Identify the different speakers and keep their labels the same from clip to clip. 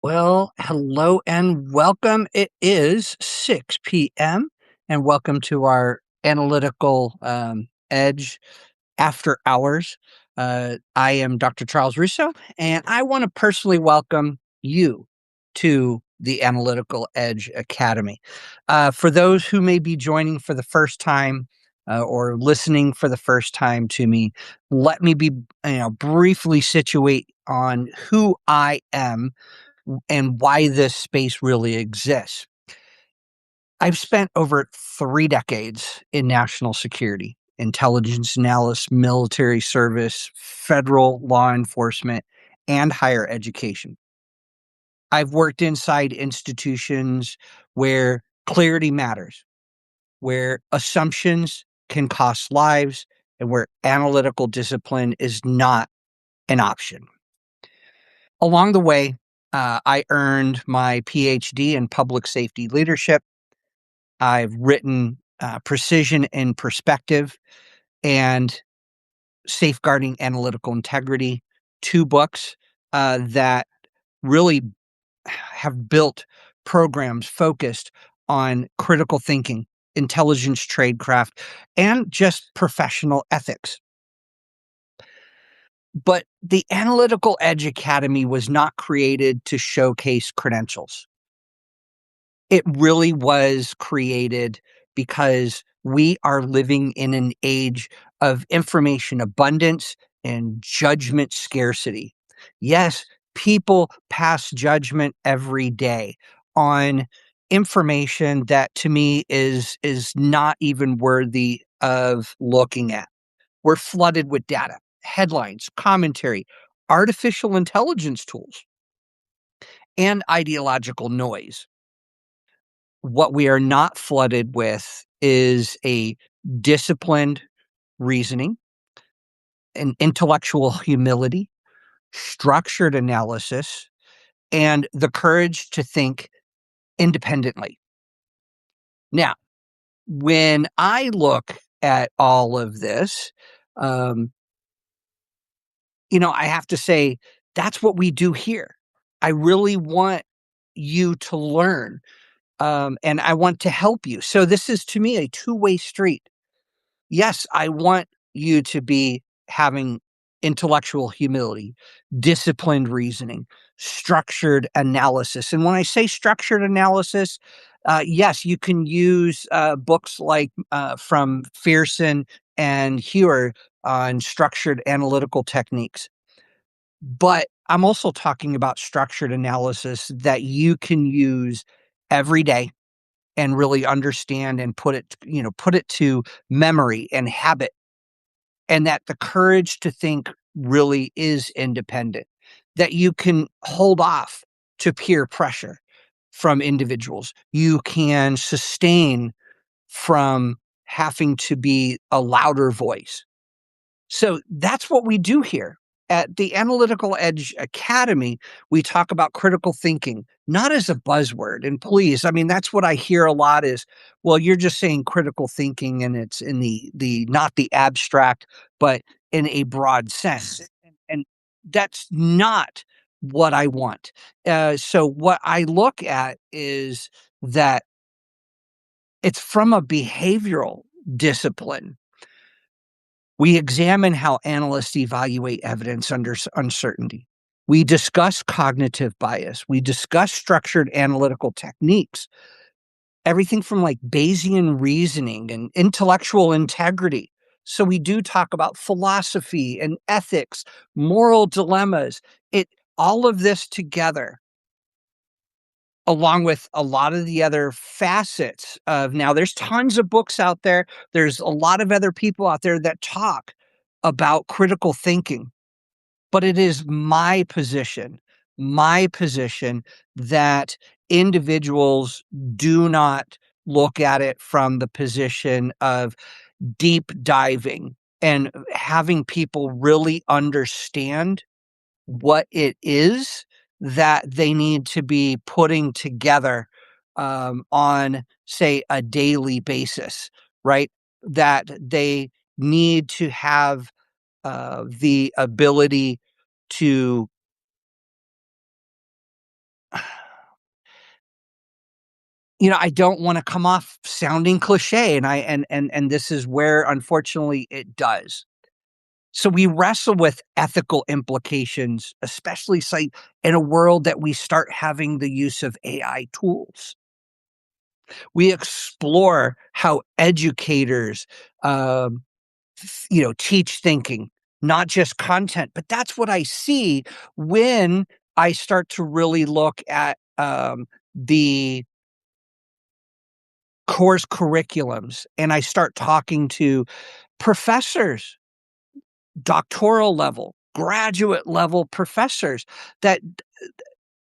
Speaker 1: Well, hello and welcome. It is 6 p.m. and welcome to our Analytical Edge After Hours. I am Dr. Charles Russo, and I want to personally welcome you to the Analytical Edge Academy. For those who may be joining for the first time or listening for the first time to me, let me be briefly situate on who I am and why this space really exists. I've spent over 3 decades in national security, intelligence analysis, military service, federal law enforcement, and higher education. I've worked inside institutions where clarity matters, where assumptions can cost lives, and where analytical discipline is not an option. Along the way, I earned my PhD in public safety leadership. I've written Precision and Perspective and Safeguarding Analytical Integrity, 2 books that really have built programs focused on critical thinking, intelligence tradecraft, and just professional ethics. But the Analytical Edge Academy was not created to showcase credentials. It really was created because we are living in an age of information abundance and judgment scarcity. Yes, people pass judgment every day on information that to me is not even worthy of looking at. We're flooded with data, headlines, commentary, artificial intelligence tools, and ideological noise. What we are not flooded with is a disciplined reasoning, an intellectual humility, structured analysis, and the courage to think independently. Now, when I look at all of this, um, I have to say that's what we do here. I really want you to learn, and I want to help you. So this is to me a two-way street. Yes, I want you to be having intellectual humility, disciplined reasoning, structured analysis. And when I say structured analysis, yes, you can use books like from Fearson and Hewer on structured analytical techniques. But I'm also talking about structured analysis that you can use every day and really understand and put it to memory and habit, and that the courage to think really is independent, that you can hold off to peer pressure from individuals. You can sustain from having to be a louder voice. So that's what we do here. At the Analytical Edge Academy, we talk about critical thinking, not as a buzzword. And please, I mean, that's what I hear a lot is, well, you're just saying critical thinking and it's in the not the abstract, but in a broad sense. And that's not what I want. So what I look at is that it's from a behavioral discipline. We examine how analysts evaluate evidence under uncertainty. We discuss cognitive bias. We discuss structured analytical techniques, everything from like Bayesian reasoning and intellectual integrity. So we do talk about philosophy and ethics, moral dilemmas. All of this together, along with a lot of the other facets of, now there's tons of books out there. There's a lot of other people out there that talk about critical thinking, but it is my position that individuals do not look at it from the position of deep diving and having people really understand what it is that they need to be putting together on, say, a daily basis, right? That they need to have the ability to I don't wanna come off sounding cliche, and I and this is where, unfortunately, it does. So we wrestle with ethical implications, especially, say, in a world that we start having the use of AI tools. We explore how educators, um, teach thinking, not just content, but that's what I see when I start to really look at, the course curriculums, and I start talking to professors, doctoral level, graduate level professors, that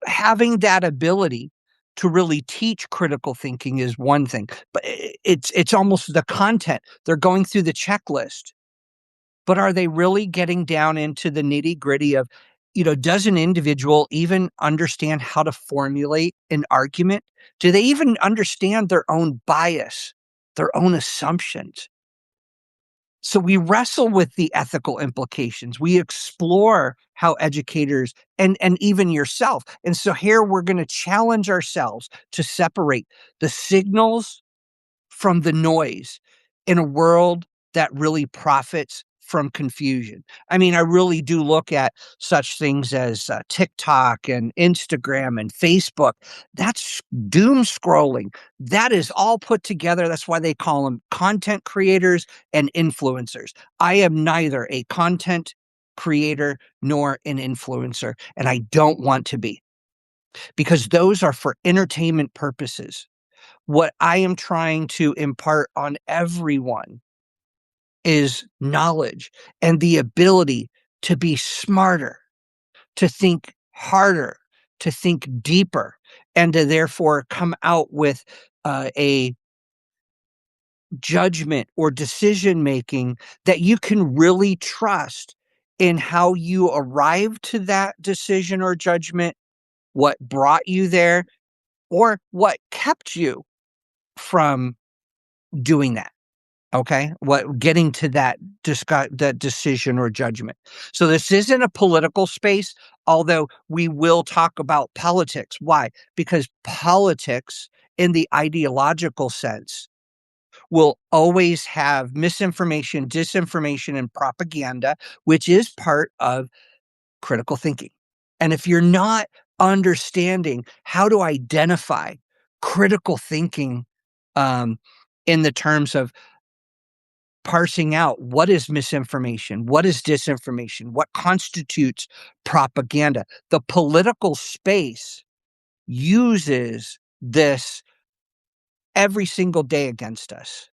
Speaker 1: having that ability to really teach critical thinking is one thing, but it's almost the content. They're going through the checklist, but are they really getting down into the nitty-gritty of, does an individual even understand how to formulate an argument? Do they even understand their own bias, their own assumptions? So we wrestle with the ethical implications. We explore how educators and even yourself. And so here we're going to challenge ourselves to separate the signals from the noise in a world that really profits from confusion. I mean, I really do look at such things as TikTok and Instagram and Facebook. That's doom scrolling. That is all put together. That's why they call them content creators and influencers. I am neither a content creator nor an influencer, and I don't want to be, because those are for entertainment purposes. What I am trying to impart on everyone is knowledge and the ability to be smarter, to think harder, to think deeper, and to therefore come out with a judgment or decision making that you can really trust in how you arrived to that decision or judgment, what brought you there, or what kept you from doing that. Okay? What getting to that decision or judgment. So this isn't a political space, although we will talk about politics. Why? Because politics in the ideological sense will always have misinformation, disinformation, and propaganda, which is part of critical thinking. And if you're not understanding how to identify critical thinking, um, in the terms of parsing out what is misinformation, what is disinformation, what constitutes propaganda. The political space uses this every single day against us.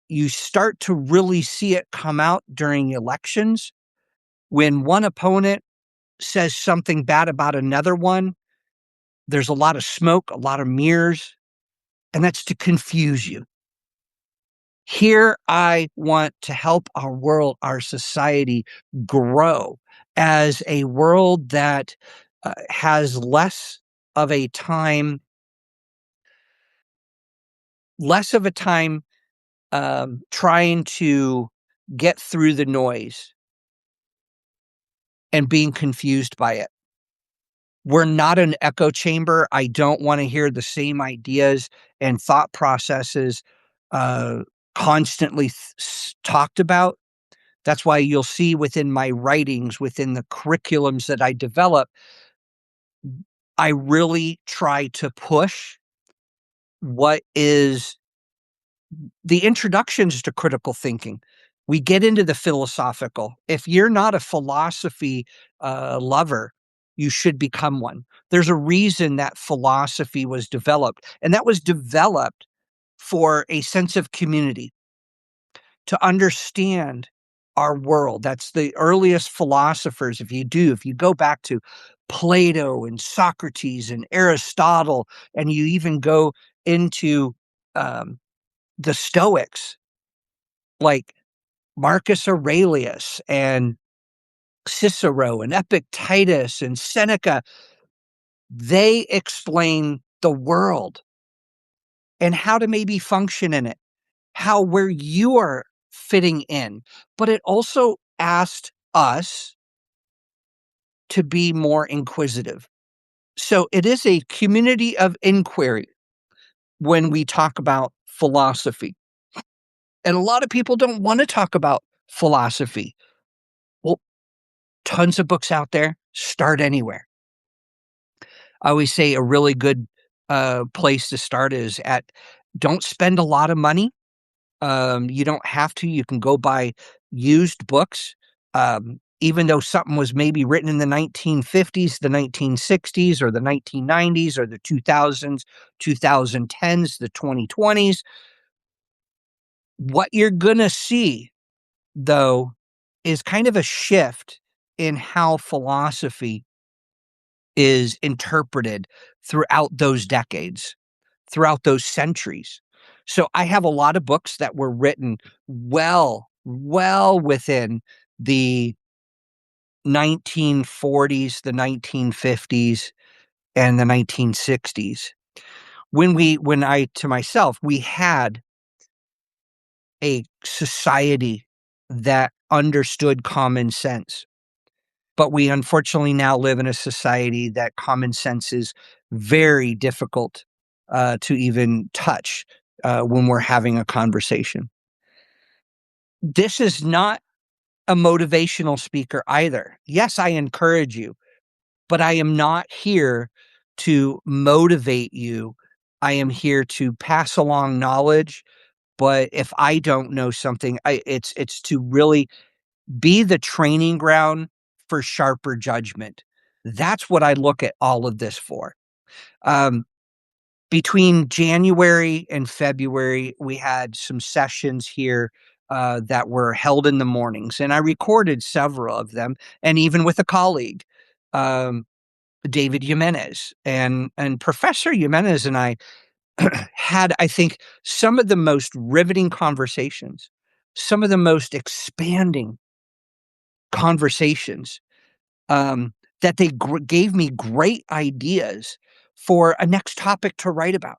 Speaker 1: You start to really see it come out during elections when one opponent says something bad about another one. There's a lot of smoke, a lot of mirrors, and that's to confuse you. Here, I want to help our world, our society grow as a world that has of a time, less of a time trying to get through the noise and being confused by it. We're not an echo chamber. I don't want to hear the same ideas and thought processes uh, constantly talked about. That's why you'll see within my writings, within the curriculums that I develop, I really try to push what is the introductions to critical thinking. We get into the philosophical. If you're not a philosophy lover, you should become one. There's a reason that philosophy was developed, and that was developed for a sense of community, to understand our world. That's the earliest philosophers. If you go back to Plato and Socrates and Aristotle, and you even go into um, the Stoics, like Marcus Aurelius and Cicero and Epictetus and Seneca, they explain the world and how to maybe function in it, how where you are fitting in. But it also asked us to be more inquisitive. So it is a community of inquiry. when we talk about philosophy. And a lot of people don't want to talk about philosophy. Well, tons of books out there. Start anywhere. I always say a really good place to start is at don't spend a lot of money. You don't have to. You can go buy used books. Even though something was maybe written in the 1950s, the 1960s, or the 1990s, or the 2000s, 2010s, the 2020s, what you're going to see, though, is kind of a shift in how philosophy is interpreted throughout those decades, throughout those centuries. So I have a lot of books that were written well within the 1940s, the 1950s, and the 1960s. When I, to myself, we had a society that understood common sense. But we unfortunately now live in a society that common sense is very difficult to even touch when we're having a conversation. This is not a motivational speaker either. Yes, I encourage you, but I am not here to motivate you. I am here to pass along knowledge. But if I don't know something, it's to really be the training ground for sharper judgment. That's what I look at all of this for. Um, Between January and February, we had some sessions here that were held in the mornings, and I recorded several of them, and even with a colleague, um, David Jimenez. And Professor Jimenez and I had, I think, some of the most riveting conversations, some of the most expanding conversations, that they gave me great ideas for a next topic to write about.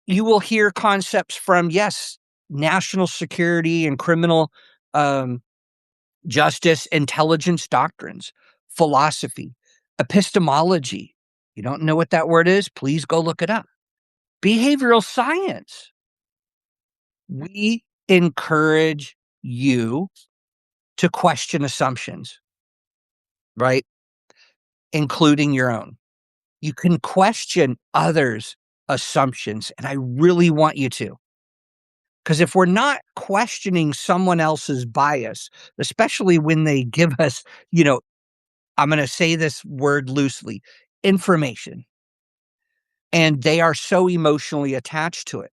Speaker 1: You will hear concepts from, yes, national security and criminal um, justice, intelligence doctrines, philosophy, epistemology. You don't know what that word is? Please go look it up. Behavioral science. We encourage you to question assumptions, right? Including your own. You can question others' assumptions, and I really want you to. Because if we're not questioning someone else's bias, especially when they give us, I'm going to say this word loosely, information, and they are so emotionally attached to it,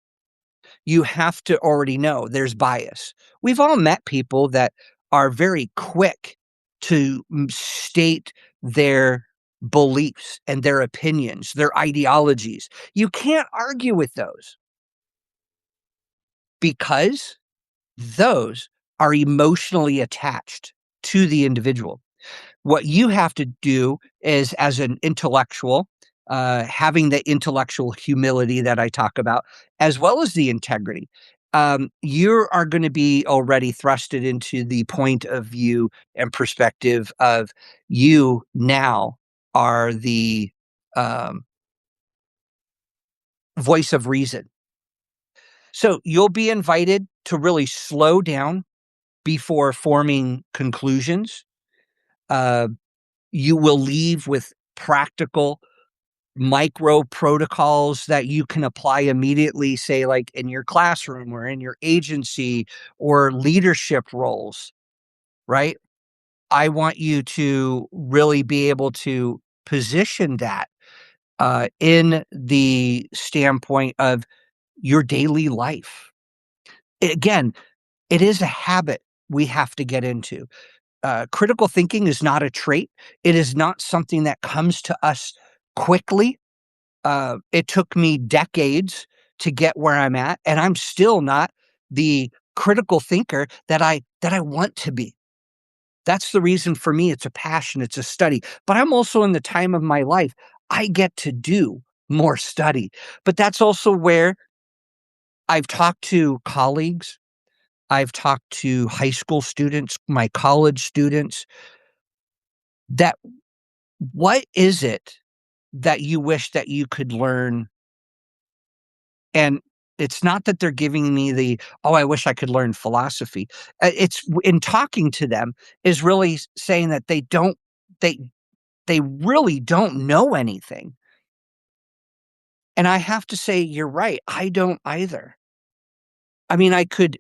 Speaker 1: you have to already know there's bias. We've all met people that are very quick to state their beliefs and their opinions, their ideologies. You can't argue with those because those are emotionally attached to the individual. What you have to do is, as an intellectual, having the intellectual humility that I talk about, as well as the integrity, you are going to be already thrusted into the point of view and perspective of you now are the um, voice of reason. So you'll be invited to really slow down before forming conclusions. Uh, you will leave with practical micro protocols that you can apply immediately, say, like in your classroom or in your agency or leadership roles, right? I want you to really be able to position that in the standpoint of your daily life. Again, it is a habit we have to get into. Critical thinking is not a trait. It is not something that comes to us quickly. It took me decades to get where I'm at, and I'm still not the critical thinker that I want to be. That's the reason for me. It's a passion. It's a study. But I'm also in the time of my life I get to do more study. But that's also where I've talked to colleagues. I've talked to high school students, my college students, that what is it that you wish that you could learn And it's not that they're giving me the, "Oh, I wish I could learn philosophy." It's in talking to them is really saying that they they really don't know anything. And I have to say, "You're right, I don't either." I mean, I could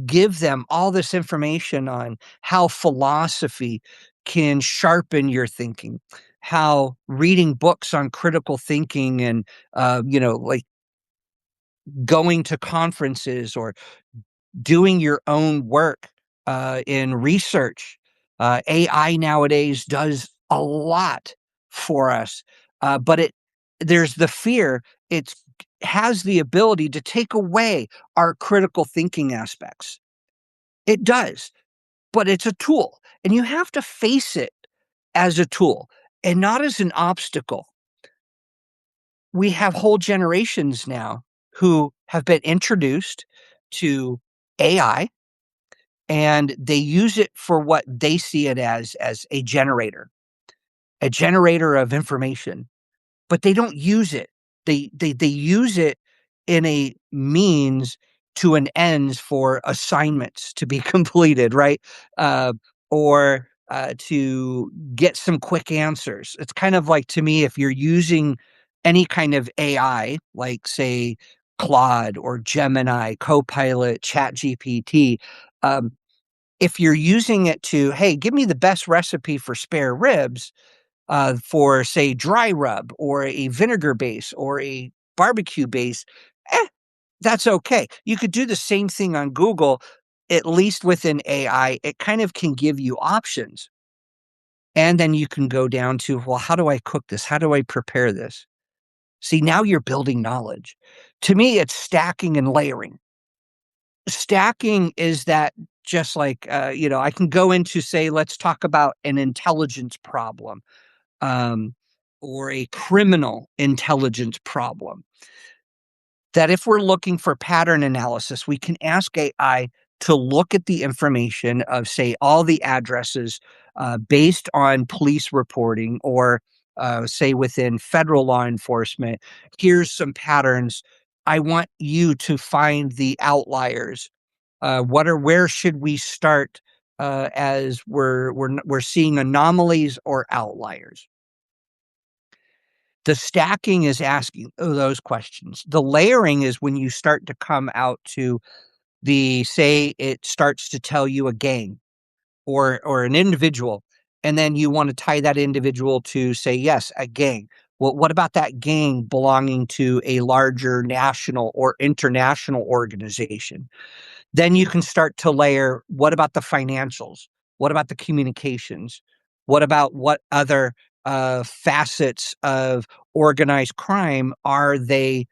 Speaker 1: give them all this information on how philosophy can sharpen your thinking, how reading books on critical thinking and, like going to conferences or doing your own work in research. AI nowadays does a lot for us, but there's the fear it has the ability to take away our critical thinking aspects. It does, but it's a tool, and you have to face it as a tool and not as an obstacle. We have whole generations now who have been introduced to AI and they use it for what they see it as a generator of information, but they don't use it. They use it in a means to an ends for assignments to be completed, right? Uh, or to get some quick answers. It's kind of like to me, if you're using any kind of AI, like say Claude or Gemini, Copilot, ChatGPT, um, if you're using it to, hey, give me the best recipe for spare ribs, for say dry rub or a vinegar base or a barbecue base, eh, that's okay. You could do the same thing on Google, at least within AI. It kind of can give you options. And then you can go down to, well, how do I cook this? How do I prepare this? See, now you're building knowledge. To me, it's stacking and layering. Stacking is that just like, I can go into, say, let's talk about an intelligence problem, um, or a criminal intelligence problem. That if we're looking for pattern analysis, we can ask AI to look at the information of, say, all the addresses based on police reporting or, say, within federal law enforcement. Here's some patterns. I want you to find the outliers. Where should we start as we're seeing anomalies or outliers? The stacking is asking those questions. The layering is when you start to come out to say it starts to tell you a gang or an individual, and then you want to tie that individual to say, yes, a gang. Well, what about that gang belonging to a larger national or international organization? Then you can start to layer, what about the financials? What about the communications? What about what other facets of organized crime are they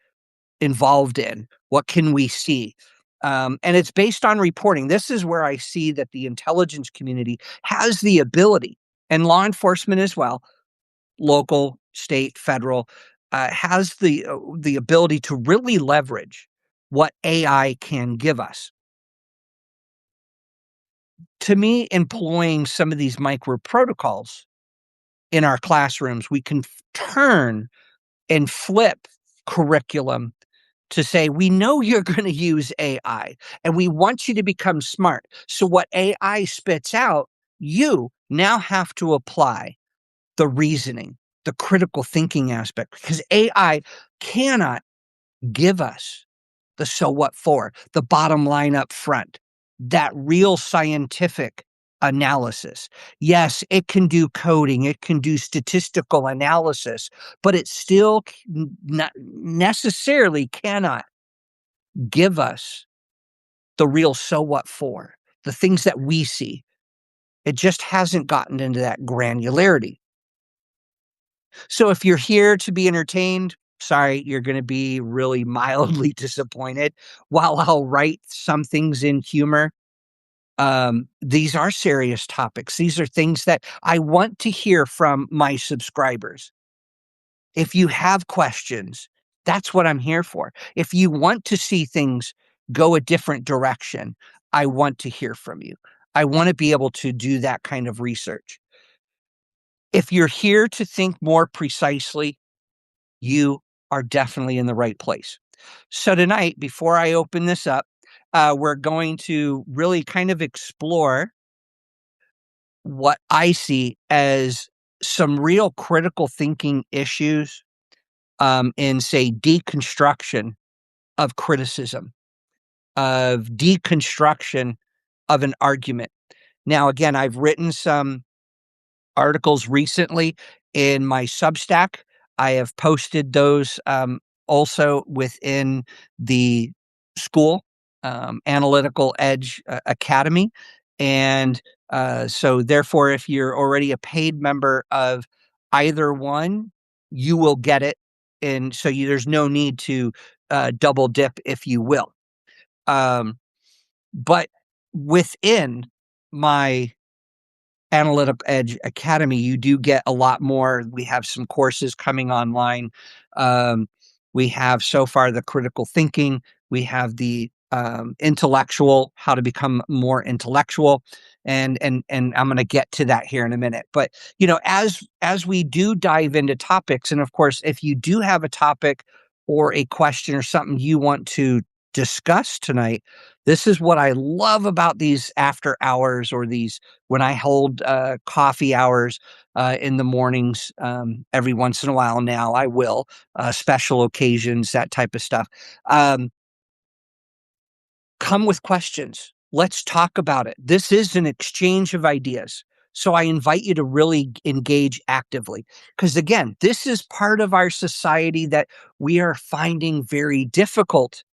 Speaker 1: involved in? What can we see? And it's based on reporting. This is where I see that the intelligence community has the ability, and law enforcement as well, local, state, federal, has the ability to really leverage what AI can give us. To me, employing some of these micro protocols in our classrooms, we can turn and flip curriculum to say, we know you're going to use AI and we want you to become smart. So, what AI spits out, you now have to apply the reasoning, the critical thinking aspect, because AI cannot give us the so what for, the bottom line up front, that real scientific analysis. Yes, it can do coding, it can do statistical analysis, but it still not necessarily cannot give us the real so what for, the things that we see. It just hasn't gotten into that granularity. So if you're here to be entertained, sorry, you're going to be really mildly disappointed. While I'll write some things in humor, these are serious topics. These are things that I want to hear from my subscribers. If you have questions, that's what I'm here for. If you want to see things go a different direction, I want to hear from you. I want to be able to do that kind of research. If you're here to think more precisely, you are definitely in the right place. So tonight, before I open this up, we're going to really kind of explore what I see as some real critical thinking issues in, say, deconstruction of criticism, of deconstruction of an argument. Now, again, I've written some articles recently in my Substack. I have posted those also within the school, Analytical Edge Academy. And so, therefore, if you're already a paid member of either one, you will get it. And so there's no need to double dip, if you will. Um, but within my Analytical Edge Academy, you do get a lot more. We have some courses coming online. Um, we have so far the critical thinking. We have the intellectual, how to become more intellectual, and I'm going to get to that here in a minute. But as we do dive into topics, and of course, if you do have a topic or a question or something you want to discuss tonight, this is what I love about these after hours, or these when I hold coffee hours in the mornings. Every once in a while now I will, special occasions, that type of stuff. Come with questions. Let's talk about it. This is an exchange of ideas. So I invite you to really engage actively, because again, this is part of our society that we are finding very difficult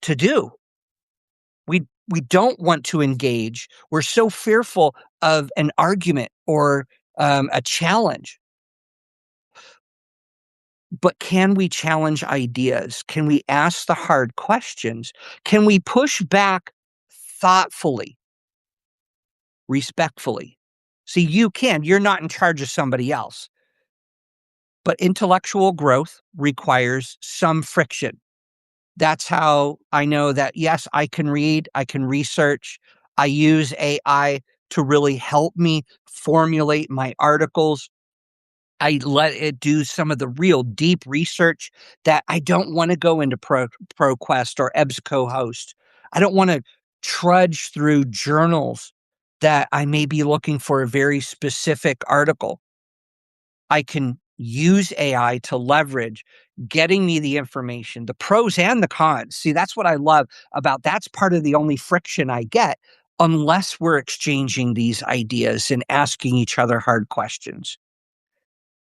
Speaker 1: to do. We don't want to engage. We're so fearful of an argument or a challenge. But can we challenge ideas? Can we ask the hard questions? Can we push back thoughtfully, respectfully? See, you can. You're not in charge of somebody else. But intellectual growth requires some friction. That's how I know that, yes, I can read, I can research. I use AI to really help me formulate my articles. I let it do some of the real deep research that I don't want to go into ProQuest or EBSCO-host. I don't want to trudge through journals that I may be looking for a very specific article. I can use AI to leverage getting me the information, the pros and the cons. See, that's what I love about that's part of the only friction I get, unless we're exchanging these ideas and asking each other hard questions.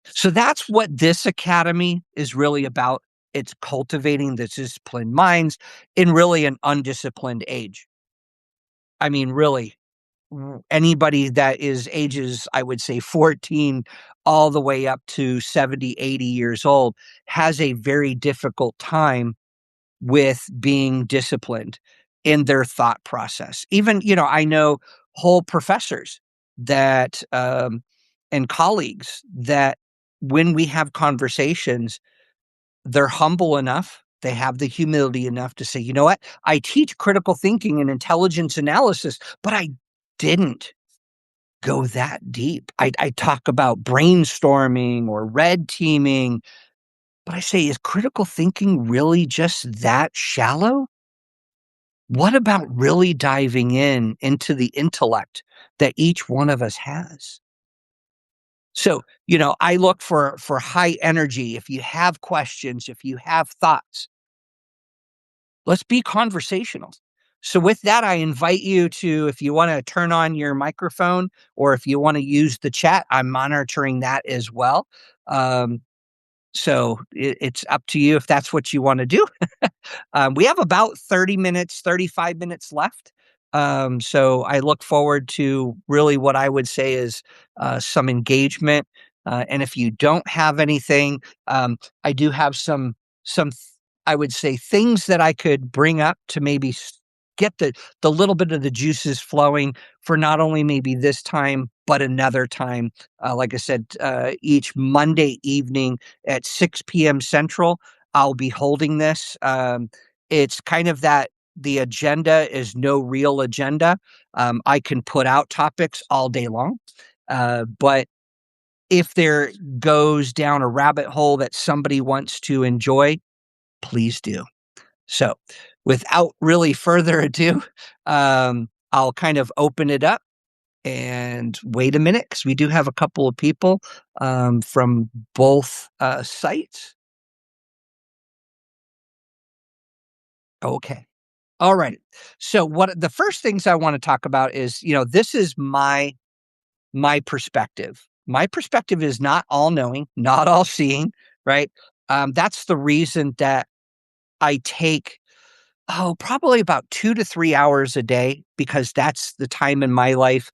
Speaker 1: So that's what this academy is really about. It's cultivating the disciplined minds in really an undisciplined age. I mean, really, anybody that is ages, I would say 14 all the way up to 70, 80 years old has a very difficult time with being disciplined in their thought process. Even, I know whole professors that, and colleagues that when we have conversations, they're humble enough, they have the humility enough to say, you know what, I teach critical thinking and intelligence analysis, but I didn't go that deep. I talk about brainstorming or red teaming, but I say, is critical thinking really just that shallow? What about really diving into the intellect that each one of us has? So, I look for high energy. If you have questions, if you have thoughts, let's be conversational. So with that, I invite you to, if you want to turn on your microphone or if you want to use the chat, I'm monitoring that as well. Um, so it's up to you if that's what you want to do. We have about 30 minutes, 35 minutes left. So I look forward to really what I would say is some engagement. And if you don't have anything, I do have some, I would say, things that I could bring up to maybe get the little bit of the juices flowing for not only maybe this time, but another time. Like I said, each Monday evening at 6 p.m. Central, I'll be holding this. It's kind of that the agenda is no real agenda. I can put out topics all day long, but if there goes down a rabbit hole that somebody wants to enjoy, please do. So, without really further ado, I'll kind of open it up and wait a minute because we do have a couple of people from both sites. Okay. All right. So, what the first things I want to talk about is, this is my perspective. My perspective is not all knowing, not all seeing, right? That's the reason that I take probably about 2 to 3 hours a day because that's the time in my life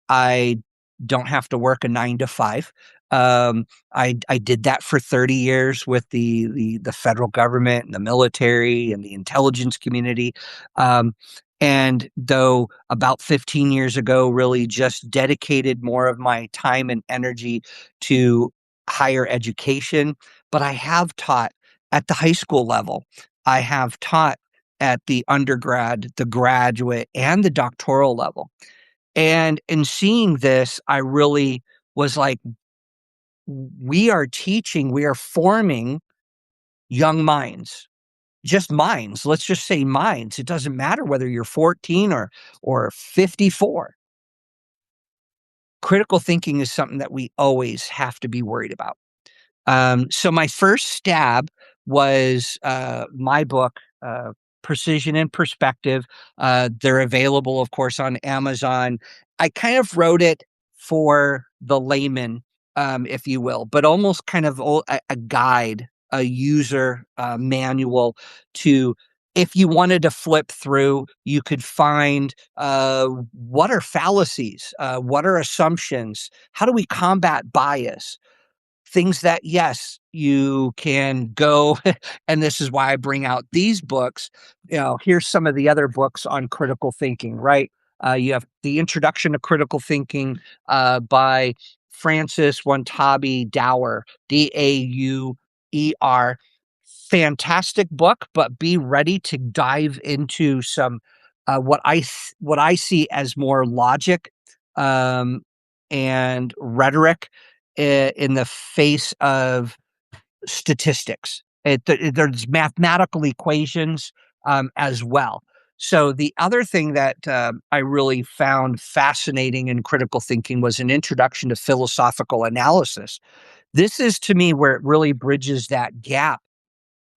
Speaker 1: I don't have to work a 9 to 5. I did that for 30 years with the federal government and the military and the intelligence community. Um, and though about 15 years ago, really just dedicated more of my time and energy to higher education, but I have taught at the high school level. I have taught at the undergrad, the graduate, and the doctoral level. And in seeing this, I really was like, we are forming young minds, just minds. Let's just say minds. It doesn't matter whether you're 14 or 54. Critical thinking is something that we always have to be worried about. So my first stab was my book, Precision and Perspective. They're available, of course, on Amazon. I kind of wrote it for the layman, if you will, but almost kind of a guide, a user manual to. If you wanted to flip through, you could find what are fallacies, what are assumptions, how do we combat bias, things that, yes, you can go and this is why I bring out these books. Here's some of the other books on critical thinking, right? You have The Introduction to Critical Thinking by Francis Wantabi Dower, Dauer. Fantastic book, but be ready to dive into some what I see as more logic um, and rhetoric in the face of statistics. There's mathematical equations as well. So the other thing that I really found fascinating in critical thinking was an introduction to philosophical analysis. This is to me where it really bridges that gap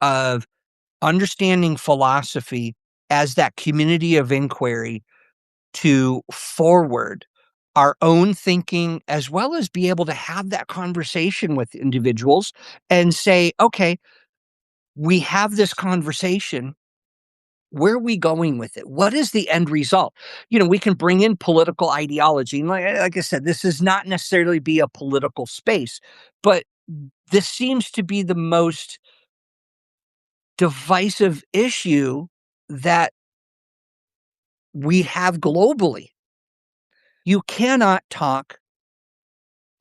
Speaker 1: of understanding philosophy as that community of inquiry to forward our own thinking as well as be able to have that conversation with individuals and say, okay, we have this conversation. Where are we going with it? What is the end result? We can bring in political ideology. And like I said, this is not necessarily be a political space, but this seems to be the most divisive issue that we have globally. You cannot talk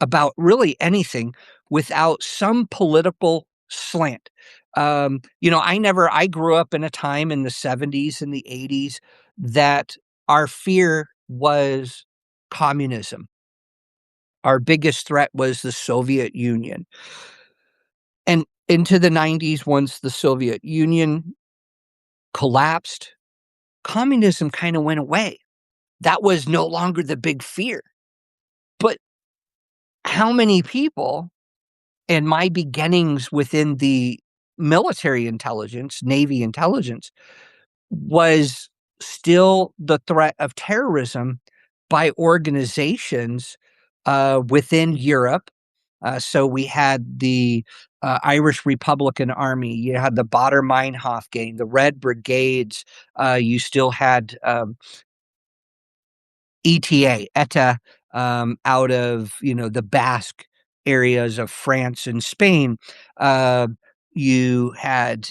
Speaker 1: about really anything without some political slant. I grew up in a time in the 70s and the 80s that our fear was communism. Our biggest threat was the Soviet Union. And into the 90s, once the Soviet Union collapsed, communism kind of went away. That was no longer the big fear. But how many people and my beginnings within the military intelligence, Navy intelligence, was still the threat of terrorism by organizations within Europe. So we had the Irish Republican Army, you had the Baader Meinhof Gang, the Red Brigades, you still had ETA, out of, the Basque areas of France and Spain. Uh, you had,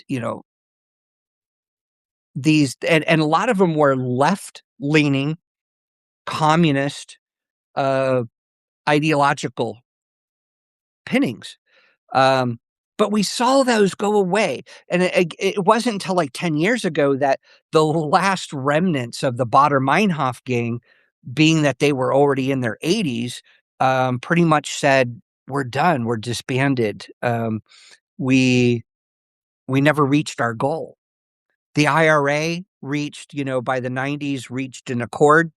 Speaker 1: these, and a lot of them were left-leaning, communist, uh, ideological pinnings. Um, but we saw those go away, and it wasn't until like 10 years ago that the last remnants of the Baader Meinhof gang, being that they were already in their 80s, pretty much said, "We're done. We're disbanded. We never reached our goal." The IRA reached, by the 90s, reached an accord.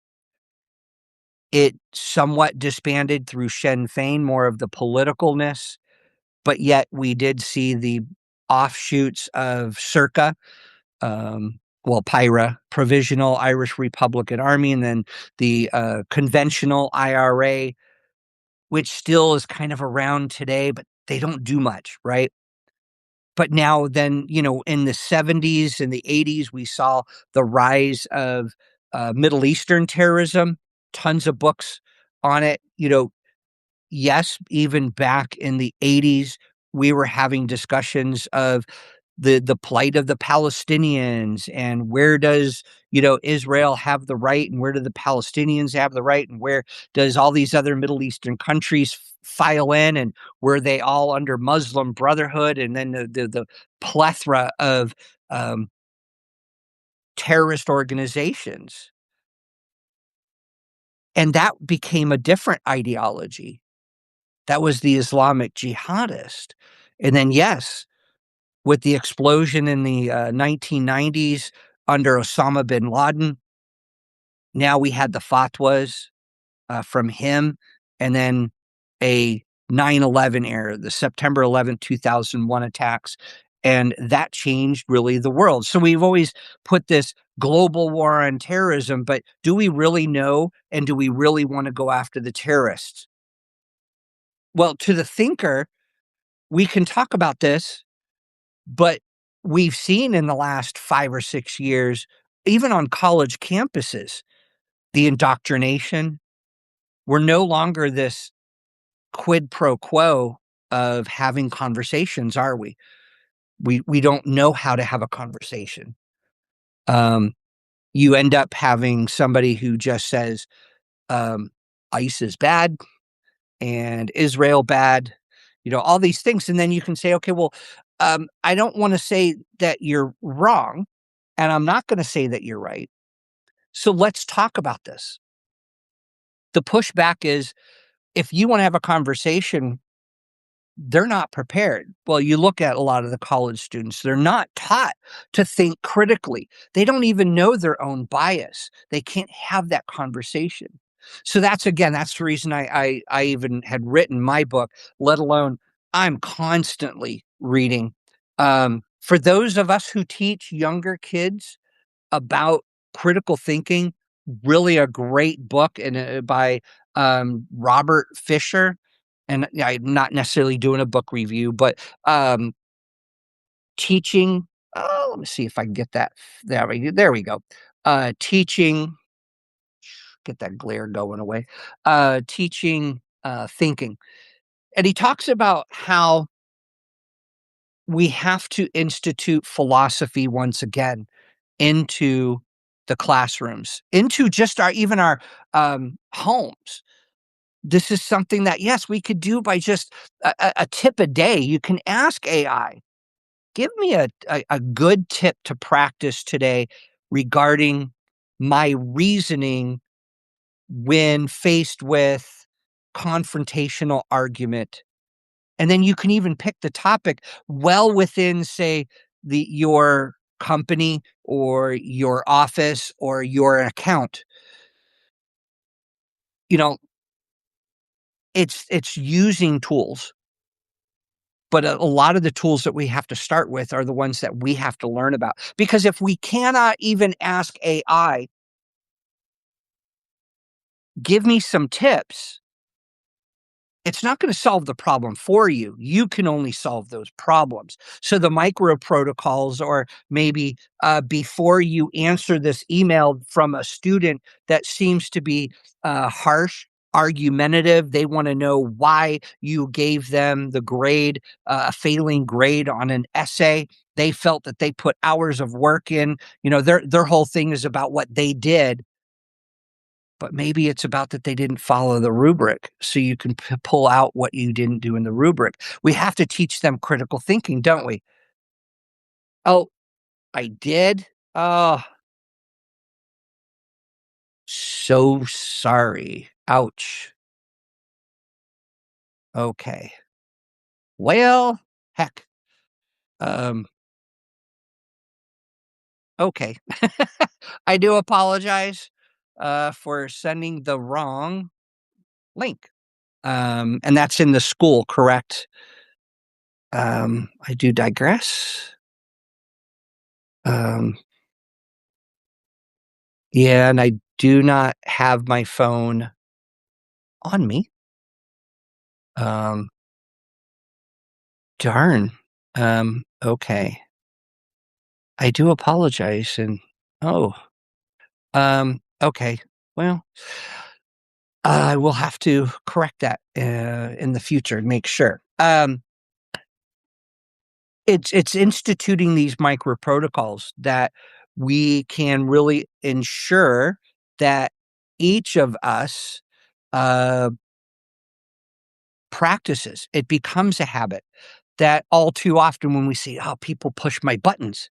Speaker 1: It somewhat disbanded through Sinn Féin, more of the politicalness, but yet we did see the offshoots of Circa, PIRA, Provisional Irish Republican Army, and then the conventional IRA, which still is kind of around today, but they don't do much, right? But now then, in the 70s and the 80s, we saw the rise of Middle Eastern terrorism, tons of books on it. Yes, even back in the 80s, we were having discussions of the plight of the Palestinians and where does, Israel have the right and where do the Palestinians have the right and where does all these other Middle Eastern countries file in and were they all under Muslim Brotherhood and then the plethora of um, terrorist organizations. And that became a different ideology. That was the Islamic jihadist. And then, yes, with the explosion in the 1990s under Osama bin Laden, now we had the fatwas from him, and then a 9/11 era, the September 11th, 2001 attacks. And that changed really the world. So we've always put this global war on terrorism, but do we really know and do we really want to go after the terrorists? Well, to the thinker, we can talk about this, but we've seen in the last 5 or 6 years, even on college campuses, the indoctrination. We're no longer this quid pro quo of having conversations, are we? We don't know how to have a conversation. Um, you end up having somebody who just says um, ICE is bad and Israel bad, all these things. And then you can say, okay, well, I don't want to say that you're wrong, and I'm not going to say that you're right. So let's talk about this. The pushback is if you want to have a conversation, they're not prepared. Well, you look at a lot of the college students, they're not taught to think critically. They don't even know their own bias. They can't have that conversation. So that's the reason I even had written my book, let alone I'm constantly reading. For those of us who teach younger kids about critical thinking, really a great book by Robert Fisher. And I'm not necessarily doing a book review, but teaching. Oh, let me see if I can get that. There we go. Teaching. Get that glare going away. Teaching thinking, and he talks about how we have to institute philosophy once again into the classrooms, into just our homes. This is something that, yes, we could do by just a tip a day. You can ask AI, give me a good tip to practice today regarding my reasoning when faced with confrontational argument. And then you can even pick the topic well within, say, your company or your office or your account. You know, it's using tools, but a lot of the tools that we have to start with are the ones that we have to learn about. Because if we cannot even ask AI, give me some tips, it's not going to solve the problem for you. You can only solve those problems. So the micro protocols, or maybe before you answer this email from a student that seems to be harsh, argumentative, they want to know why you gave them the grade, a failing grade on an essay. They felt that they put hours of work in. Their whole thing is about what they did, but maybe it's about that they didn't follow the rubric, so you can pull out what you didn't do in the rubric. We have to teach them critical thinking, don't we? Oh, I did? Oh, so sorry. Ouch. Okay. Well, heck. Um, Okay. I do apologize, for sending the wrong link. And that's in the school, correct? I do digress. Um, yeah, and I do not have my phone on me. Um, darn. Okay. I do apologize and oh, okay. Well, I will have to correct that, in the future and make sure. It's instituting these micro protocols that we can really ensure that each of us, uh, practices. It becomes a habit that all too often when we see, "Oh, people push my buttons,"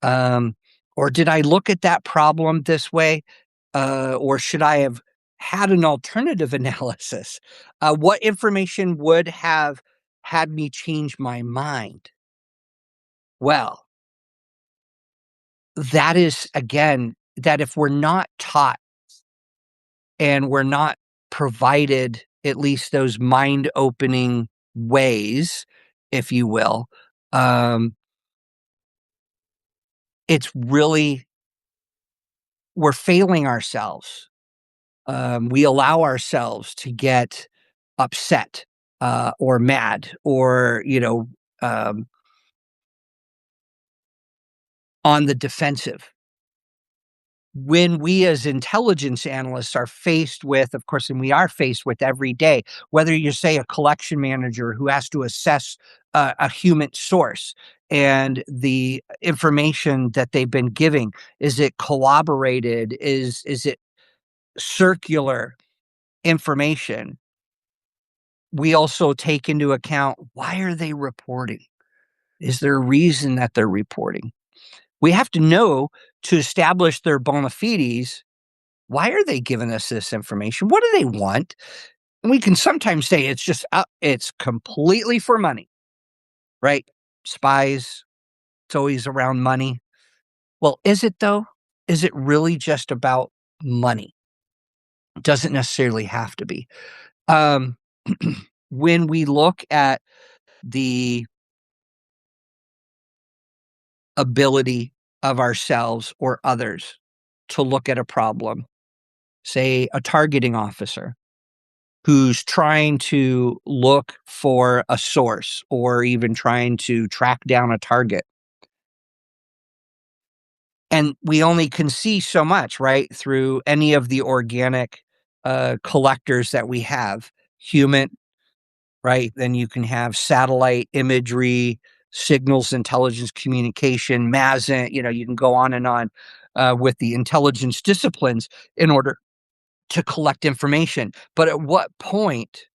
Speaker 1: um, or, "Did I look at that problem this way?" Or, "Should I have had an alternative analysis?" What information would have had me change my mind? Well, that is again, that if we're not taught and we're not provided at least those mind-opening ways, if you will, um, it's really we're failing ourselves. We allow ourselves to get upset, or mad or, on the defensive. When we as intelligence analysts are faced with, of course, and we are faced with every day, whether you say a collection manager who has to assess a human source and the information that they've been giving, is it corroborated? Is it circular information? We also take into account, why are they reporting? Is there a reason that they're reporting? We have to know, to establish their bona fides, why are they giving us this information? What do they want? And we can sometimes say it's just, it's completely for money, right? Spies, it's always around money. Well, is it though? Is it really just about money? It doesn't necessarily have to be. Um, when we look at the ability of ourselves or others to look at a problem, say a targeting officer who's trying to look for a source or even trying to track down a target. And we only can see so much, right? Through any of the organic collectors that we have, human, right? Then you can have satellite imagery, signals, intelligence, communication, MASIN, you can go on and on with the intelligence disciplines in order to collect information. But at what point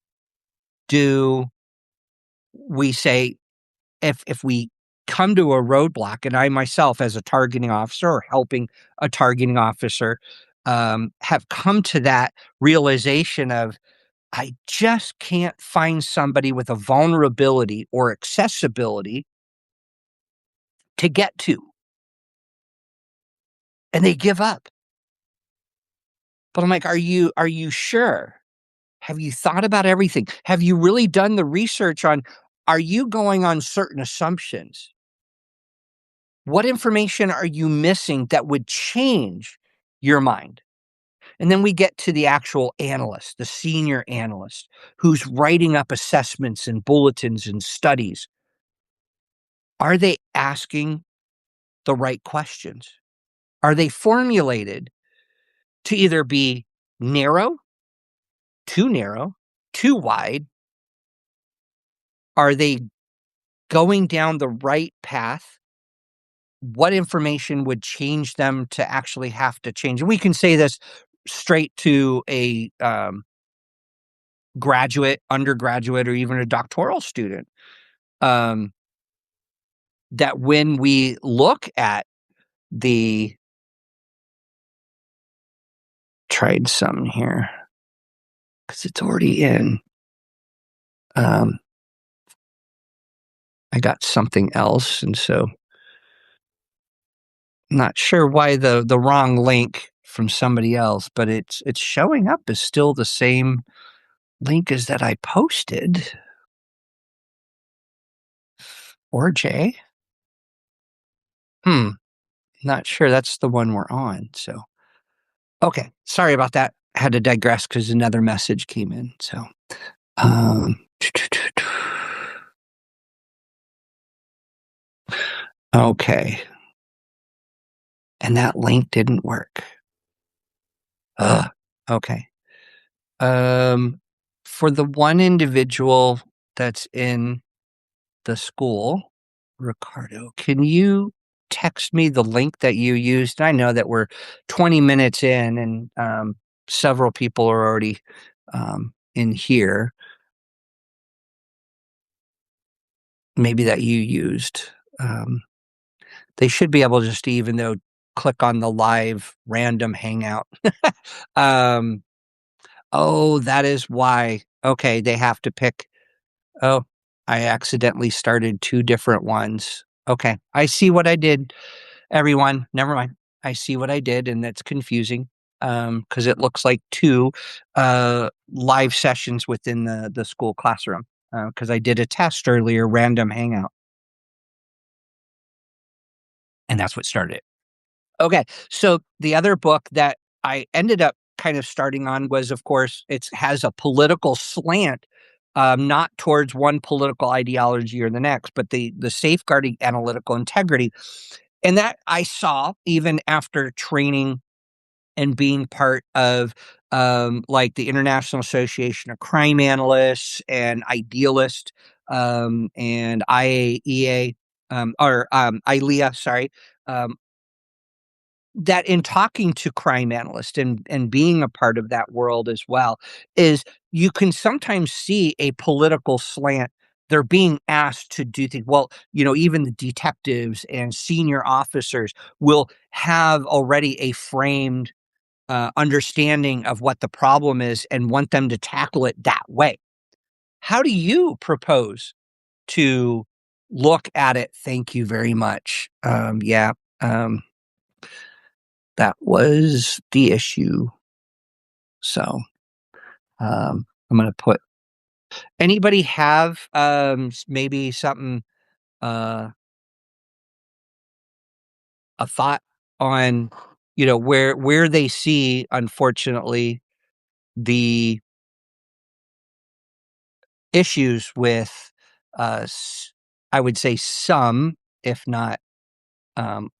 Speaker 1: do we say, if we come to a roadblock, and I myself as a targeting officer or helping a targeting officer, have come to that realization of, I just can't find somebody with a vulnerability or accessibility to get to, and they give up. But I'm like, "Are you sure? Have you thought about everything? Have you really done the research on, are you going on certain assumptions? What information are you missing that would change your mind?" And then we get to the actual analyst, the senior analyst, who's writing up assessments and bulletins and studies. Are they asking the right questions? Are they formulated to either be narrow, too wide? Are they going down the right path? What information would change them to actually have to change? And we can say this straight to a graduate, undergraduate, or even a doctoral student. Um, that when we look at the tried some here because it's already in. Um, I got something else, and so Not sure why the wrong link from somebody else, but it's showing up as still the same link as that I posted. Or J. Hmm, not sure that's the one we're on, so okay, sorry about that. Had to digress because another message came in, so, um, okay, and that link didn't work. Ugh, okay. Um, for the one individual that's in the school, Ricardo, can you text me the link that you used? I know that we're 20 minutes in and several people are already in here. Maybe that you used. Um, they should be able just to even though click on the live random hangout. um, oh, that is why. Okay, they have to pick. Oh, I accidentally started two different ones. Okay, I see what I did. Everyone, never mind. I see what I did, and that's confusing, because it looks like two, live sessions within the school classroom, because I did a test earlier, random hangout, and that's what started it. Okay, so the other book that I ended up kind of starting on was, of course, it has a political slant, not towards one political ideology or the next, but the safeguarding analytical integrity, and that I saw even after training and being part of like the International Association of Crime Analysts and Idealist and IAEA or ILEA, sorry, um, that in talking to crime analysts and being a part of that world as well is you can sometimes see a political slant. They're being asked to do things. Well, even the detectives and senior officers will have already a framed understanding of what the problem is and want them to tackle it that way. How do you propose to look at it? Thank you very much. Yeah, that was the issue. So I'm going to put anybody have maybe something, uh, a thought on, where they see, unfortunately, the issues with, I would say some, if not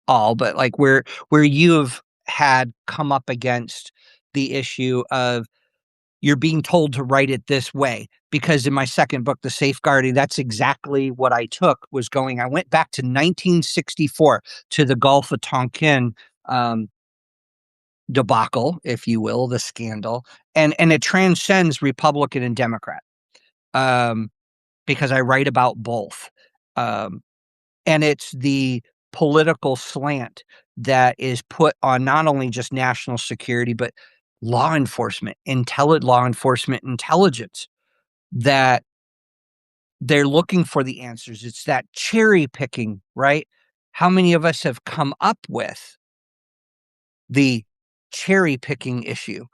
Speaker 1: all, but like where you have had come up against the issue of you're being told to write it this way. Because in my second book, The Safeguarding, that's exactly what I took was going. I went back to 1964 to the Gulf of Tonkin um, debacle, if you will, the scandal, and it transcends Republican and Democrat. Um, because I write about both. Um, and it's the political slant that is put on not only just national security, but law enforcement intelligence that they're looking for the answers. It's that cherry picking, right? How many of us have come up with the cherry picking issue?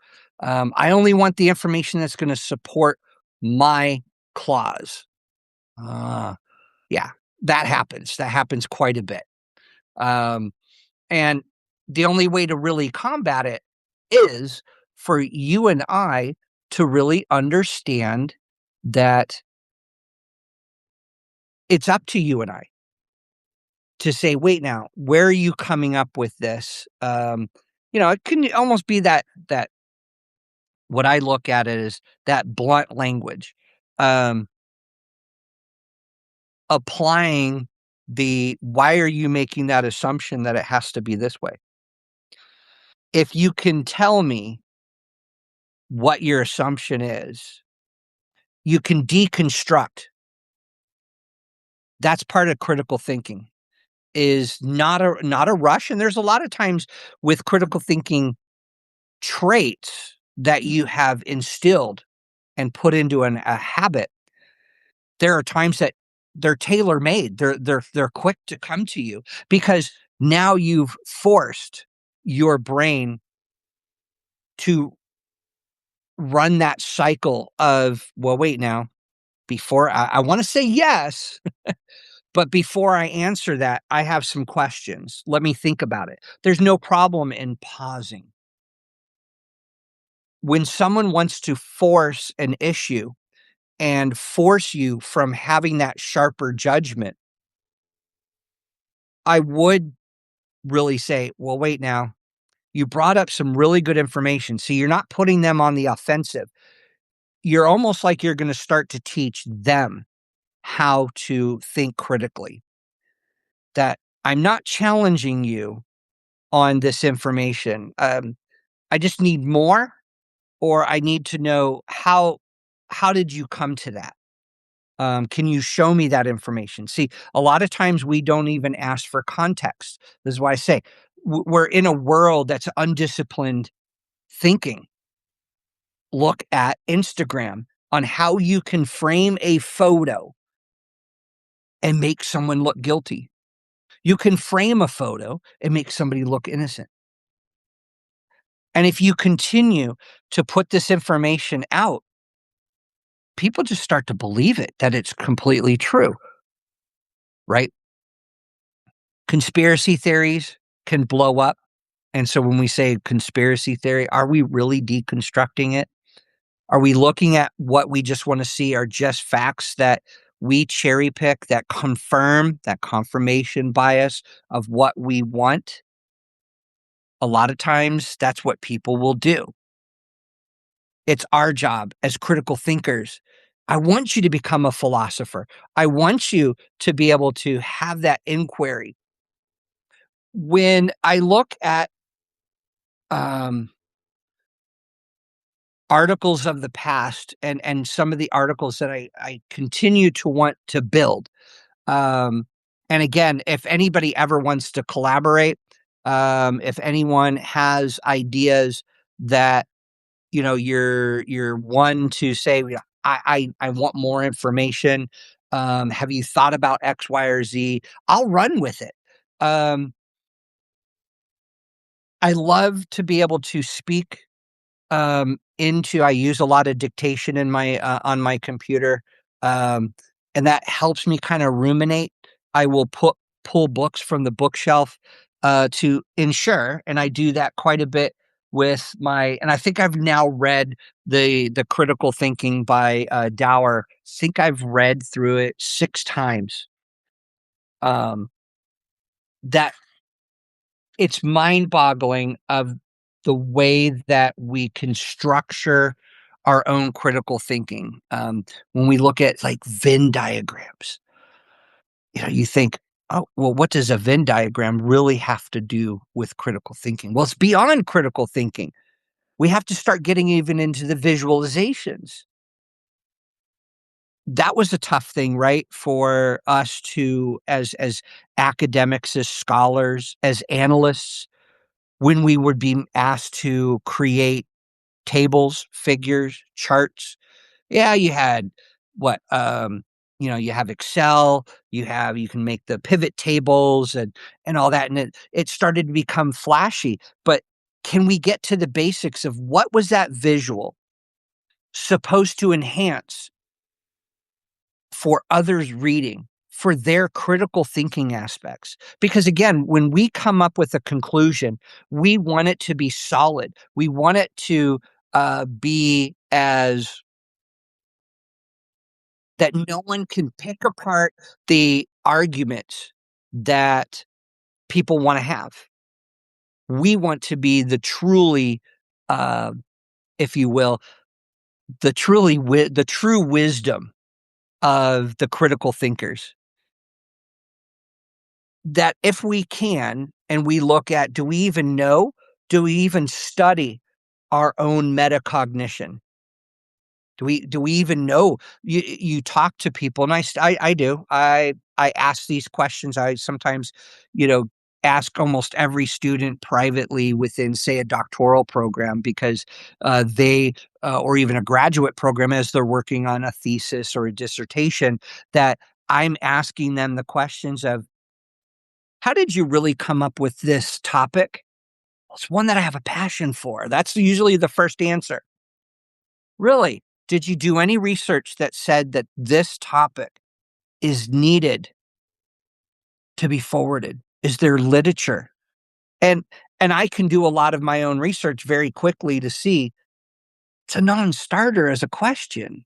Speaker 1: I only want the information that's going to support my clause. Ah, yeah, that happens. That happens quite a bit. Um, and the only way to really combat it is for you and I to really understand that it's up to you and I to say, wait now, where are you coming up with this? It can almost be that what I look at it is that blunt language. Um, applying the why are you making that assumption that it has to be this way? If you can tell me what your assumption is, you can deconstruct. That's part of critical thinking is not a rush. And there's a lot of times with critical thinking traits that you have instilled and put into a habit. There are times that they're tailor made. They're quick to come to you because Now you've forced your brain to run that cycle of, well, wait now, before I want to say yes, but before I answer that, I have some questions. Let me think about it. There's no problem in pausing. When someone wants to force an issue and force you from having that sharper judgment, I would really say, well, wait now. You brought up some really good information. So you're not putting them on the offensive. You're almost like you're going to start to teach them how to think critically. That I'm not challenging you on this information. I just need more, or I need to know how did you come to that? Can you show me that information? See, a lot of times we don't even ask for context. This is why I say we're in a world that's undisciplined thinking. Look at Instagram on how you can frame a photo and make someone look guilty. You can frame a photo and make somebody look innocent. And if you continue to put this information out, people just start to believe it, that it's completely true, right? Conspiracy theories can blow up. And so when we say conspiracy theory, are we really deconstructing it? Are we looking at what we just want to see are just facts that we cherry pick that confirm that confirmation bias of what we want? A lot of times that's what people will do. It's our job as critical thinkers. I want you to become a philosopher. I want you to be able to have that inquiry. When I look at um, articles of the past and some of the articles that I continue to want to build, and again, if anybody ever wants to collaborate, if anyone has ideas that you're one to say, I want more information. Have you thought about X, Y, or Z? I'll run with it. Um, I love to be able to speak into. I use a lot of dictation in my on my computer, um, and that helps me kind of ruminate. I will pull books from the bookshelf to ensure, and I do that quite a bit with my. And I think I've now read the Critical Thinking by Dower. I think I've read through it 6 times. Um, that it's mind-boggling of the way that we can structure our own critical thinking. When we look at like Venn diagrams, you think, oh, well, what does a Venn diagram really have to do with critical thinking? Well, it's beyond critical thinking. We have to start getting even into the visualizations. That was a tough thing, right? For us to, as academics, as scholars, as analysts, when we would be asked to create tables, figures, charts. Yeah, you had what, you have Excel, you can make the pivot tables and all that, and it started to become flashy. But can we get to the basics of what was that visual supposed to enhance for others reading, for their critical thinking aspects? Because again, when we come up with a conclusion, we want it to be solid. We want it to be as that no one can pick apart the arguments that people want to have. We want to be the truly, uh, if you will, the true wisdom of the critical thinkers. That if we can, and we look at, do we even know? Do we even study our own metacognition? Do we even know? You talk to people, and I do. I ask these questions. I sometimes, you know, ask almost every student privately within, say, a doctoral program because they or even a graduate program as they're working on a thesis or a dissertation, that I'm asking them the questions of, How did you really come up with this topic? It's one that I have a passion for. That's usually the first answer. Really? Did you do any research that said that this topic is needed to be forwarded? Is there literature? And and I can do a lot of my own research very quickly to see it's a non-starter as a question.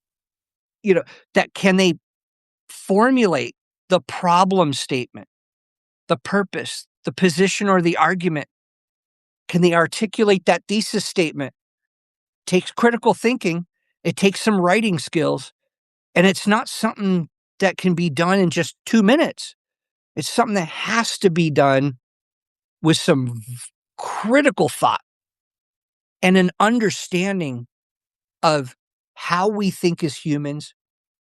Speaker 1: You know, that can they formulate the problem statement, the purpose, the position or the argument? Can they articulate that thesis statement? Takes critical thinking, it takes some writing skills, and it's not something that can be done in just 2 minutes. It's something that has to be done with some critical thought and an understanding of how we think as humans,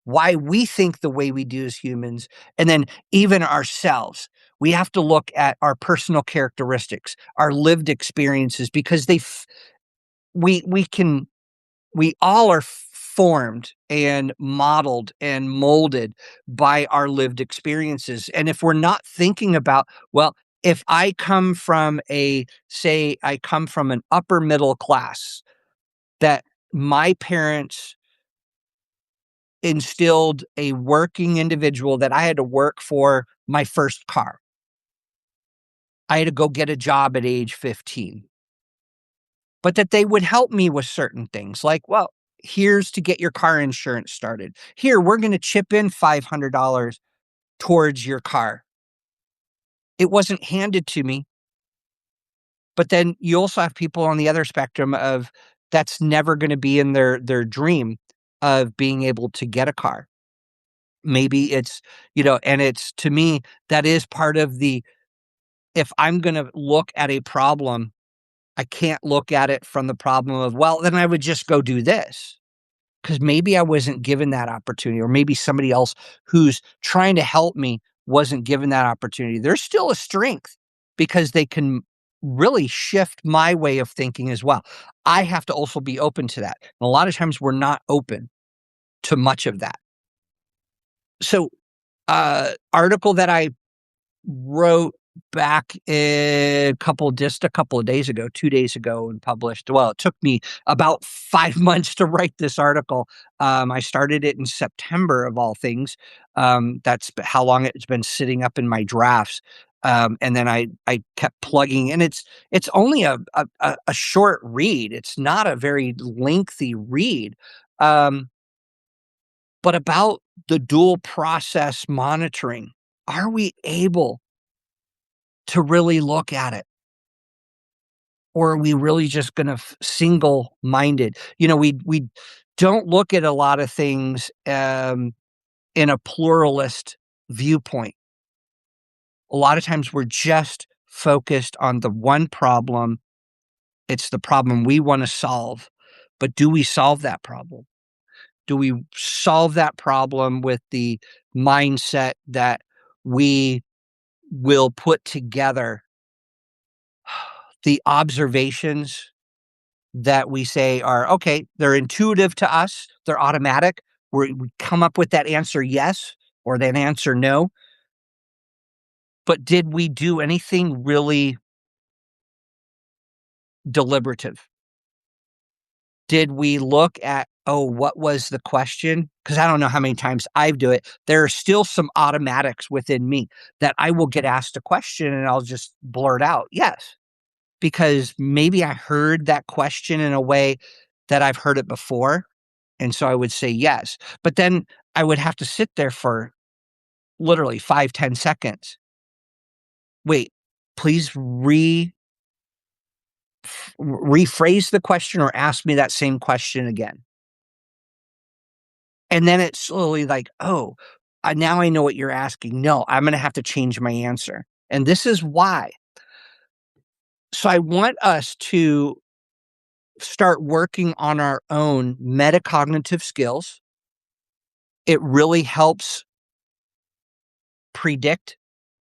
Speaker 1: why we think the way we do as humans, and then even ourselves. We have to look at our personal characteristics, our lived experiences, because we can we all are formed and modeled and molded by our lived experiences. And if we're not thinking about, well, if I come from say I come from an upper middle class, that my parents instilled a working individual that I had to work for my first car. I had to go get a job at age 15. But that they would help me with certain things like, well, here's to get your car insurance started. Here, we're going to chip in $500 towards your car. It wasn't handed to me. But then you also have people on the other spectrum of that's never going to be in their dream of being able to get a car. Maybe it's, and it's to me, that is part of if I'm going to look at a problem, I can't look at it from the problem of, well, then I would just go do this. Because maybe I wasn't given that opportunity, or maybe somebody else who's trying to help me wasn't given that opportunity. There's still a strength because they can really shift my way of thinking as well. I have to also be open to that. And a lot of times we're not open to much of that. So, article that I wrote back just a couple of days ago, 2 days ago, and published. Well, it took me about 5 months to write this article. I started it in September of all things. That's how long it's been sitting up in my drafts. And then I kept plugging, and it's only a short read. It's not a very lengthy read. But about the dual process monitoring, are we able to really look at it? Or are we really just going to single-minded? We don't look at a lot of things in a pluralist viewpoint. A lot of times we're just focused on the one problem. It's the problem we want to solve. But do we solve that problem? Do we solve that problem with the mindset that we will put together the observations that we say are, okay, they're intuitive to us, they're automatic, we come up with that answer yes, or that answer no. But did we do anything really deliberative? Did we look at, oh, what was the question? Because I don't know how many times I do it. There are still some automatics within me that I will get asked a question and I'll just blurt out, yes. Because maybe I heard that question in a way that I've heard it before, and so I would say yes. But then I would have to sit there for literally 5-10 seconds. Wait, please rephrase the question or ask me that same question again. And then it's slowly like, oh, now I know what you're asking. No, I'm gonna have to change my answer, and this is why. So I want us to start working on our own metacognitive skills. It really helps predict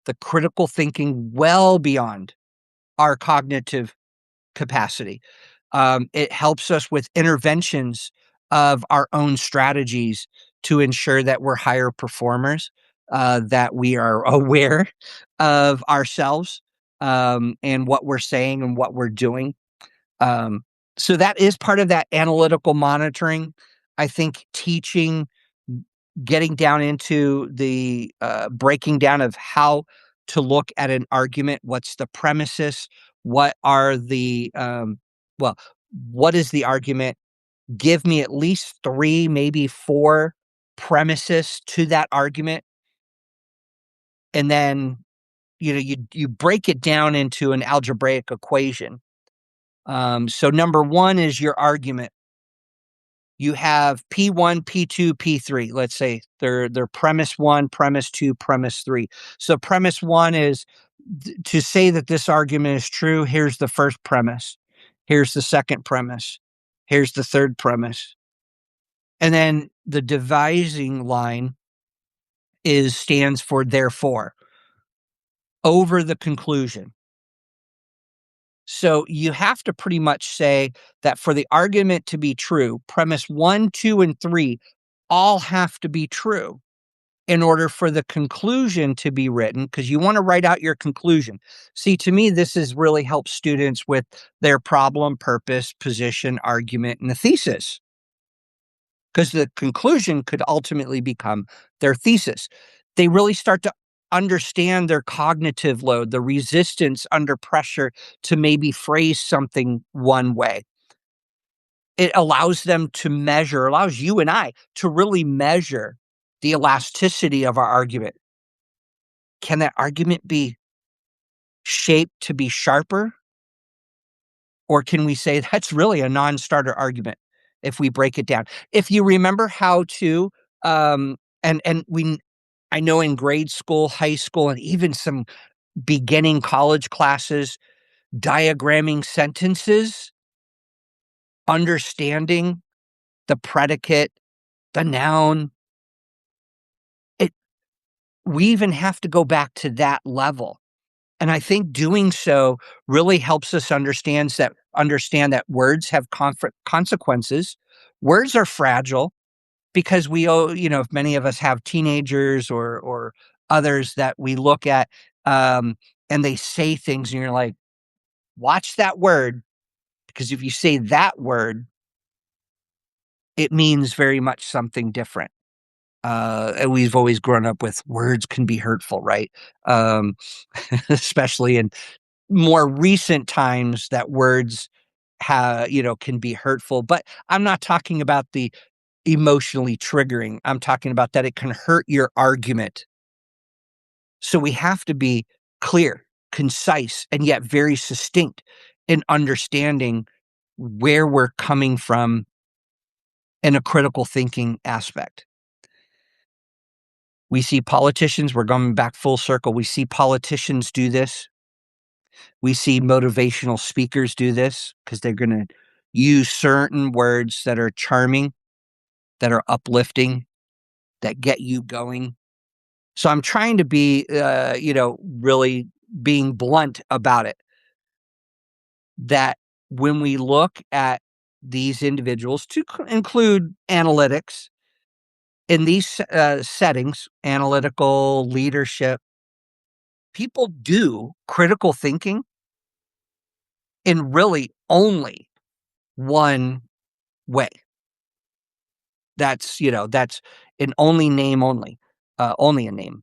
Speaker 1: the critical thinking well beyond our cognitive capacity. It helps us with interventions of our own strategies to ensure that we're higher performers. that we are aware of ourselves, and what we're saying and what we're doing. Um, so that is part of that analytical monitoring. I think teaching, getting down into the breaking down of how to look at an argument. What's the premises? What are the well? What is the argument? Give me at least three, maybe four premises to that argument, and then you break it down into an algebraic equation. So number one is your argument. You have P1, P2, P3. Let's say they're premise one, premise two, premise three. So premise one is to say that this argument is true. Here's the first premise. Here's the second premise. Here's the third premise. And then the divising line stands for therefore over the conclusion. So you have to pretty much say that for the argument to be true, premise one, two, and three all have to be true in order for the conclusion to be written, because you want to write out your conclusion. See, to me, this is really helps students with their problem, purpose, position, argument, and the thesis, because the conclusion could ultimately become their thesis. They really start to understand their cognitive load, the resistance under pressure to maybe phrase something one way. It allows them to measure, allows you and I to really measure the elasticity of our argument. Can that argument be shaped to be sharper? Or can we say that's really a non-starter argument if we break it down? If you remember how to, and I know in grade school, high school, and even some beginning college classes, diagramming sentences, understanding the predicate, the noun, it we even have to go back to that level. And I think doing so really helps us understand that words have consequences. Words are fragile because if many of us have teenagers or others that we look at, and they say things and you're like, watch that word, because if you say that word, it means very much something different. And we've always grown up with words can be hurtful, right? Um, especially in more recent times that words can be hurtful. But I'm not talking about the emotionally triggering. I'm talking about that it can hurt your argument. So we have to be clear, concise, and yet very succinct in understanding where we're coming from in a critical thinking aspect. We see politicians, we're going back full circle. We see politicians do this. We see motivational speakers do this because they're going to use certain words that are charming, that are uplifting, that get you going. So I'm trying to be, really being blunt about it. That when we look at these individuals, to include analytics in these settings, analytical leadership, people do critical thinking in really only one way. That's an only name only, only a name,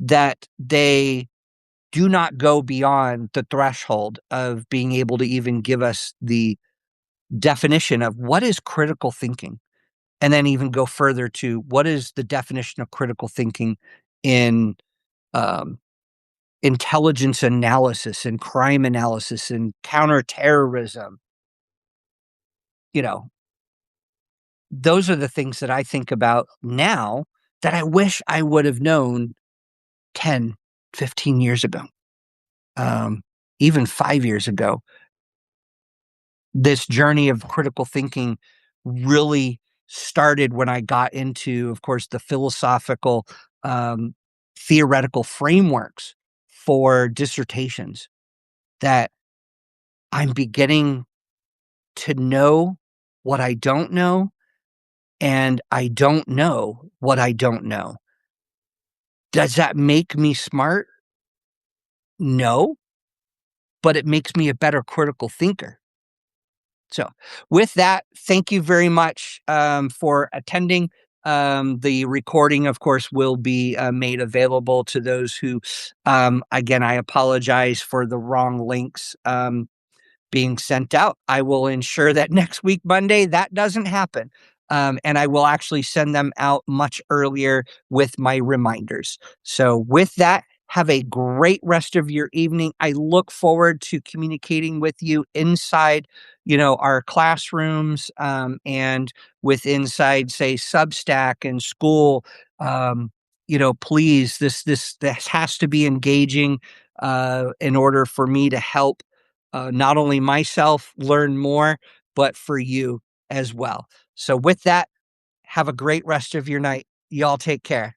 Speaker 1: that they do not go beyond the threshold of being able to even give us the definition of what is critical thinking, and then even go further to what is the definition of critical thinking in um, intelligence analysis and crime analysis and counterterrorism. You know, those are the things that I think about now that I wish I would have known 10, 15 years ago, um, even 5 years ago. This journey of critical thinking really started when I got into, of course, the philosophical, um, theoretical frameworks for dissertations, that I'm beginning to know what I don't know, and I don't know what I don't know. Does that make me smart? No, but it makes me a better critical thinker. So, with that, thank you very much for attending. The recording, of course, will be made available to those who, again, I apologize for the wrong links. Being sent out. I will ensure that next week, Monday, that doesn't happen. And I will actually send them out much earlier with my reminders. So, with that, have a great rest of your evening. I look forward to communicating with you inside, our classrooms and with inside, say, Substack and school. Please, this has to be engaging in order for me to help not only myself learn more, but for you as well. So, with that, have a great rest of your night. Y'all take care.